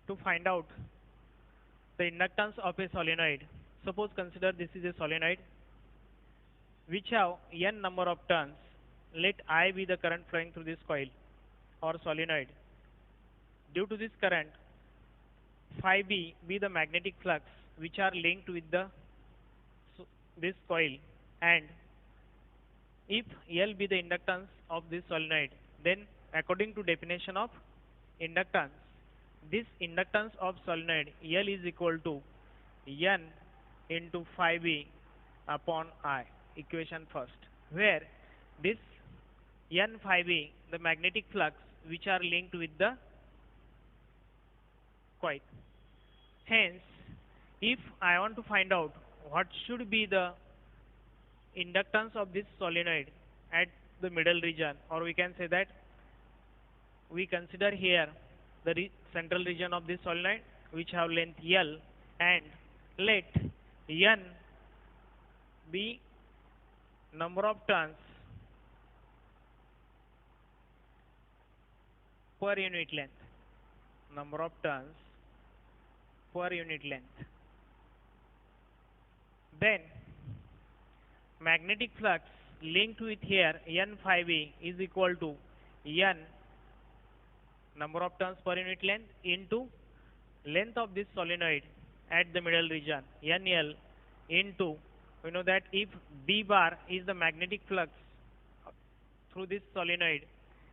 to find out the inductance of a solenoid. Suppose consider this is a solenoid which have n number of turns. Let I be the current flowing through this coil or solenoid. Due to this current, phi b be the magnetic flux which are linked with this coil, and if L be the inductance of this solenoid, then according to definition of inductance, this inductance of solenoid L is equal to N into phi b upon I, equation first, where this N phi b, the magnetic flux which are linked with the coil. Hence, if I want to find out what should be the inductance of this solenoid at the middle region, or we can say that we consider here the central region of this solenoid which have length L, and let N be number of turns per unit length, number of turns per unit length. Then magnetic flux linked with here N phi b is equal to N number of turns per unit length into length of this solenoid at the middle region NL into, we know that if B bar is the magnetic flux through this solenoid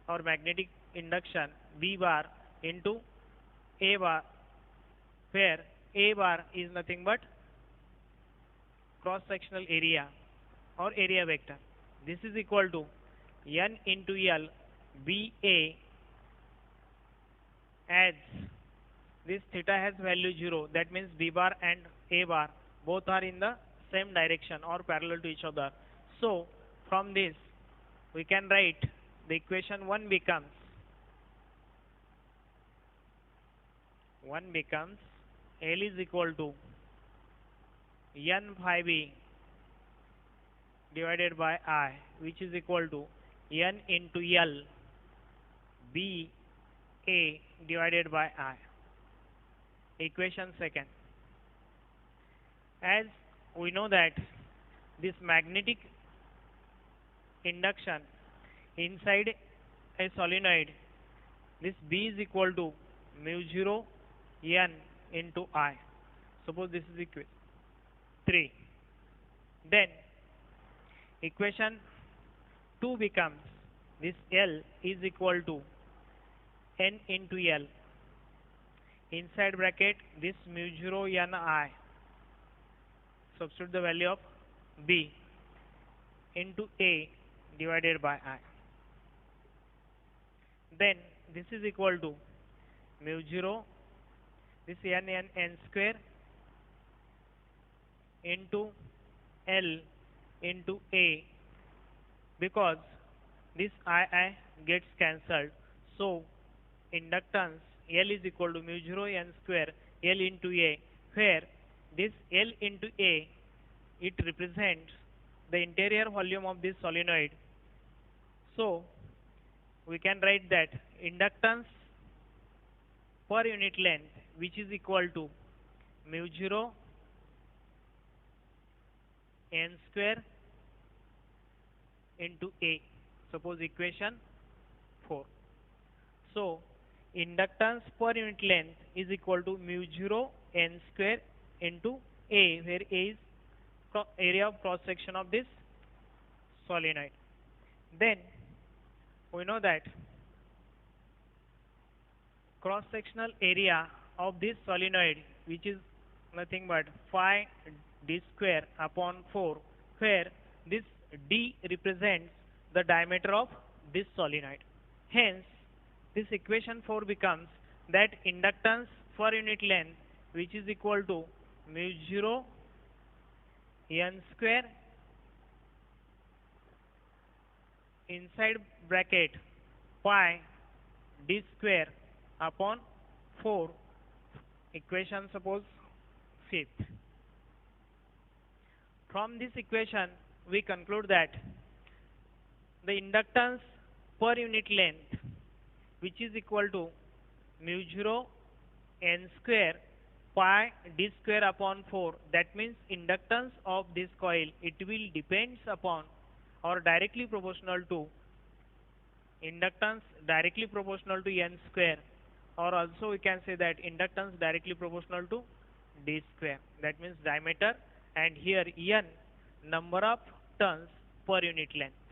or magnetic induction, B bar into A bar, where A bar is nothing but cross sectional area or area vector. This is equal to N into L BA, as this theta has value 0, that means B bar and A bar both are in the same direction or parallel to each other. So from this we can write the equation 1 becomes L is equal to N phi b divided by I, which is equal to N into L B A divided by I. Equation second. As we know that this magnetic induction inside a solenoid, this B is equal to mu 0 N into I. Suppose this is equation 3. Then equation 2 becomes this L is equal to N into L. Inside bracket this mu 0 N I. Substitute the value of B into A divided by I. Then this is equal to mu 0, this N square into L into A, because this I gets cancelled. So inductance L is equal to mu 0 N square L into A, where this L into A, it represents the interior volume of this solenoid. So we can write that inductance per unit length, which is equal to mu 0 N square into A. Suppose equation 4. So inductance per unit length is equal to mu 0 N square into A, where A is area of cross section of this solenoid. Then we know that cross sectional area of this solenoid, which is nothing but phi d square upon 4, where this d represents the diameter of this solenoid. Hence this equation 4 becomes that inductance per unit length, which is equal to mu 0 N square inside bracket pi d square upon 4, equation suppose 5th. From this equation we conclude that the inductance per unit length, which is equal to mu 0 n square pi d square upon 4. That means inductance of this coil, it will depends upon or directly proportional to inductance directly proportional to n square, or also we can say that inductance directly proportional to d square. That means diameter, and here n number of turns per unit length.